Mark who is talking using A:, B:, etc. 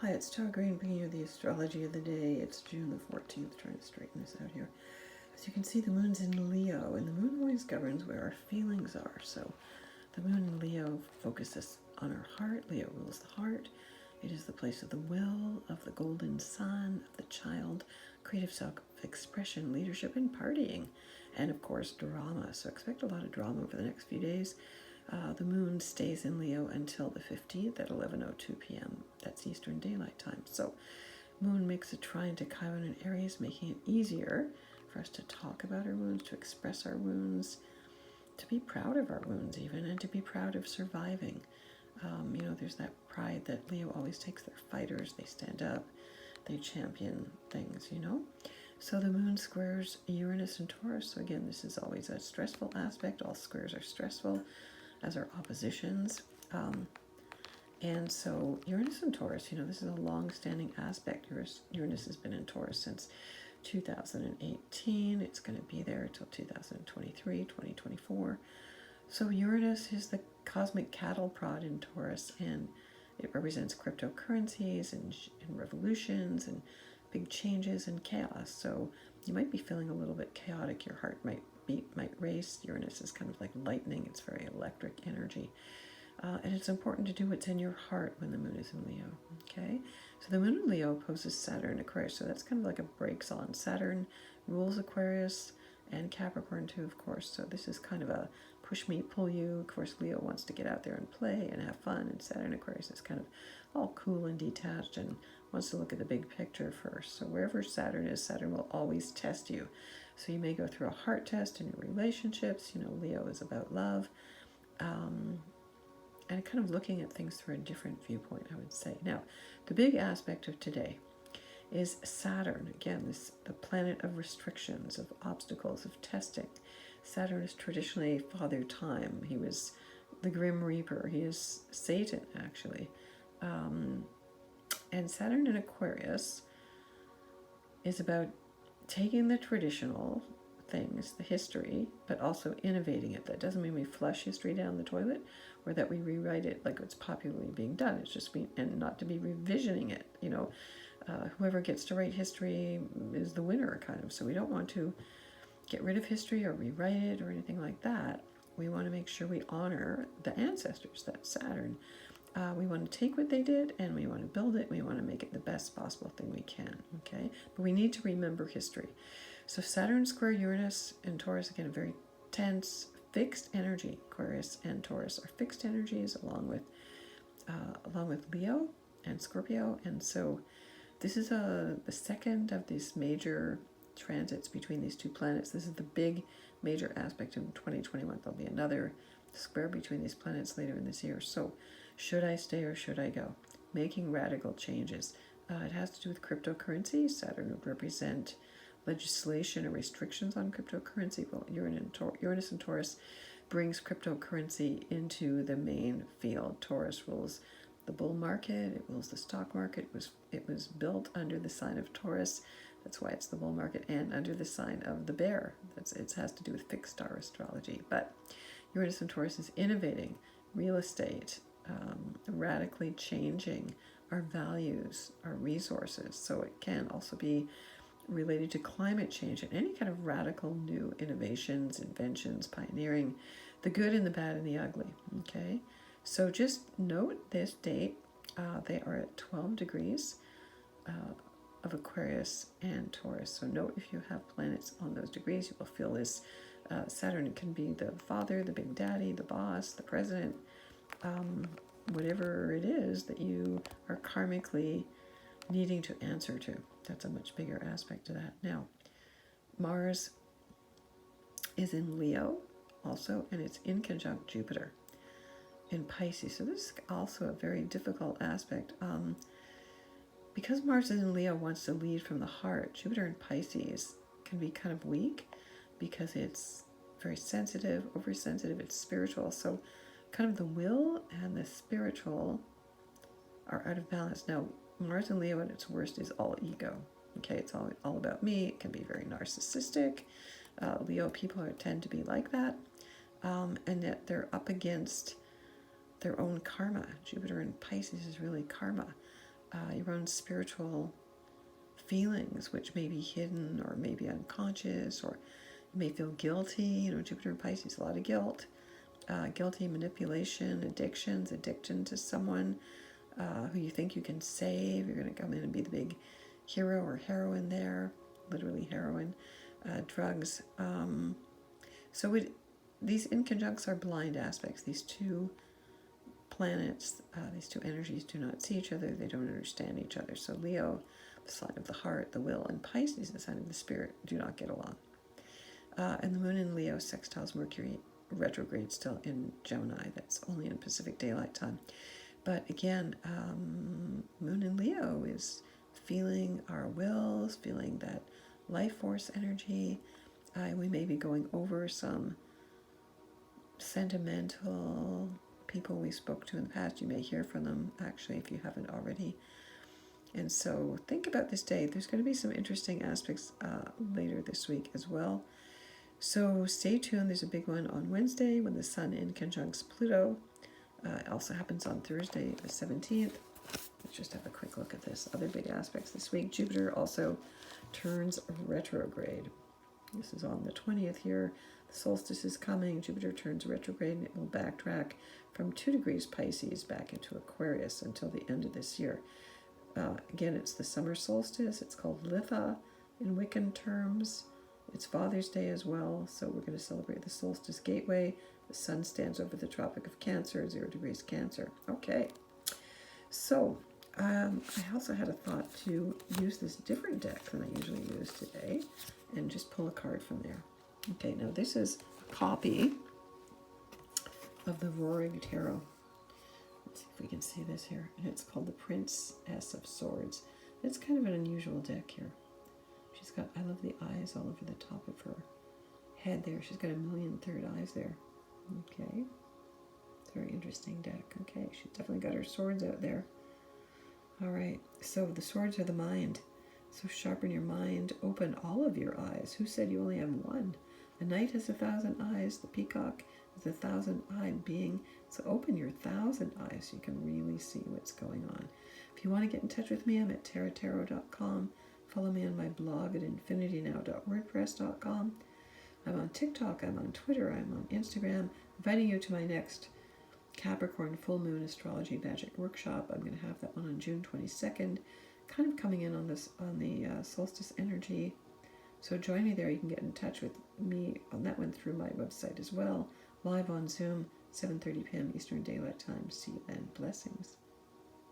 A: Hi, it's Tarot Green bringing you the astrology of the day. It's June the 14th, trying to straighten this out here. As you can see, the moon's in Leo, and the moon always governs where our feelings are. So the moon in Leo focuses on our heart. Leo rules the heart. It is the place of the will, of the golden sun, of the child, creative self-expression, leadership, and partying. And of course, drama. So expect a lot of drama over the next few days. The moon stays in Leo until the 15th at 11:02 p.m. That's Eastern Daylight Time. So moon makes a trine to Chiron and Aries, making it easier for us to talk about our wounds, to express our wounds, to be proud of our wounds even, and to be proud of surviving. There's that pride that Leo always takes. Their fighters, they stand up, they champion things. So the moon squares Uranus and Taurus. So again, this is always a stressful aspect. All squares are stressful, as are oppositions. And so Uranus and Taurus, this is a long-standing aspect. Uranus has been in Taurus since 2018. It's going to be there until 2023, 2024. So Uranus is the cosmic cattle prod in Taurus, and it represents cryptocurrencies and revolutions and big changes and chaos. So you might be feeling a little bit chaotic. Your heart might beat, might race. Uranus is kind of like lightning. It's very electric energy. And it's important to do what's in your heart when the moon is in Leo, okay? So the moon in Leo opposes Saturn, Aquarius, so that's kind of like a brakes on. Saturn rules Aquarius and Capricorn too, of course, so this is kind of a push me, pull you. Of course, Leo wants to get out there and play and have fun, and Saturn, Aquarius is kind of all cool and detached and wants to look at the big picture first. So wherever Saturn is, Saturn will always test you. So you may go through a heart test in your relationships. Leo is about love. And kind of looking at things through a different viewpoint, I would say. Now, the big aspect of today is Saturn. Again, the planet of restrictions, of obstacles, of testing. Saturn is traditionally Father Time. He was the Grim Reaper. He is Satan, actually. And Saturn in Aquarius is about taking the traditional things, the history, but also innovating it. That doesn't mean we flush history down the toilet or that we rewrite it like it's popularly being done. It's just and not to be revisioning it. Whoever gets to write history is the winner, kind of. So we don't want to get rid of history or rewrite it or anything like that. We want to make sure we honor the ancestors, that's Saturn. We want to take what they did and we want to build it. We want to make it the best possible thing we can, okay? But we need to remember history. So Saturn square Uranus and Taurus, again, a very tense, fixed energy. Aquarius and Taurus are fixed energies along with Leo and Scorpio. And so this is the second of these major transits between these two planets. This is the big major aspect in 2021. There'll be another square between these planets later in this year. So should I stay or should I go? Making radical changes. It has to do with cryptocurrency. Saturn would represent legislation or restrictions on cryptocurrency. Well, Uranus and Taurus brings cryptocurrency into the main field. Taurus rules the bull market. It rules the stock market. It was built under the sign of Taurus. That's why it's the bull market, and under the sign of the bear. It has to do with fixed star astrology. But Uranus and Taurus is innovating real estate, radically changing our values, our resources. So it can also be related to climate change and any kind of radical new innovations, inventions, pioneering, the good and the bad and the ugly, okay? So just note this date. They are at 12 degrees of Aquarius and Taurus. So note if you have planets on those degrees, you will feel this. Saturn can be the father, the big daddy, the boss, the president, whatever it is that you are karmically needing to answer to. That's a much bigger aspect to that. Now, Mars is in Leo also, and it's in conjunct Jupiter in Pisces. So this is also a very difficult aspect. Because Mars is in Leo, wants to lead from the heart, Jupiter in Pisces can be kind of weak because it's very sensitive, oversensitive, it's spiritual. So kind of the will and the spiritual are out of balance. Now, Mars in Leo at its worst is all ego. Okay, it's all about me. It can be very narcissistic. Leo people tend to be like that. And yet they're up against their own karma. Jupiter in Pisces is really karma. your own spiritual feelings, which may be hidden or maybe unconscious, or you may feel guilty. You know, Jupiter in Pisces, a lot of guilt, guilty, manipulation, addictions, addiction to someone who you think you can save. You're going to come in and be the big hero or heroine there, literally heroine. Drugs. These inconjuncts are blind aspects. These two planets, these two energies do not see each other. They don't understand each other. So Leo, the sign of the heart, the will, and Pisces, the sign of the spirit, do not get along. And the moon in Leo sextiles Mercury retrograde still in Gemini. That's only in Pacific Daylight Time. But again, moon in Leo is feeling our wills, feeling that life force energy. We may be going over some sentimental people we spoke to in the past. You may hear from them, actually, if you haven't already. And so think about this day. There's going to be some interesting aspects later this week as well. So stay tuned. There's a big one on Wednesday when the Sun inconjuncts Pluto. It also happens on Thursday, the 17th. Let's just have a quick look at this. Other big aspects this week. Jupiter also turns retrograde. This is on the 20th here. The solstice is coming. Jupiter turns retrograde, and it will backtrack from 2 degrees Pisces back into Aquarius until the end of this year. Again, it's the summer solstice. It's called Litha in Wiccan terms. It's Father's Day as well, so we're going to celebrate the solstice gateway. The sun stands over the Tropic of Cancer, 0 degrees Cancer. Okay, so I also had a thought to use this different deck than I usually use today and just pull a card from there. Okay, now this is a copy of the Rohrig Tarot. Let's see if we can see this here. And it's called the Princess of Swords. It's kind of an unusual deck here. She's got, I love the eyes all over the top of her head there. She's got a million third eyes there. Okay. It's a very interesting deck. Okay, she's definitely got her swords out there. All right, so the swords are the mind. So sharpen your mind, open all of your eyes. Who said you only have one? The knight has 1,000 eyes. The peacock is 1,000-eyed being. So open your 1,000 eyes so you can really see what's going on. If you want to get in touch with me, I'm at tarottarot.com. Follow me on my blog at infinitynow.wordpress.com. I'm on TikTok, I'm on Twitter, I'm on Instagram. Inviting you to my next Capricorn full moon astrology magic workshop. I'm going to have that one on June 22nd. Kind of coming in on this on the solstice energy. So join me there. You can get in touch with me on that one through my website as well. Live on Zoom, 7:30 p.m. Eastern Daylight Time. See you then. Blessings.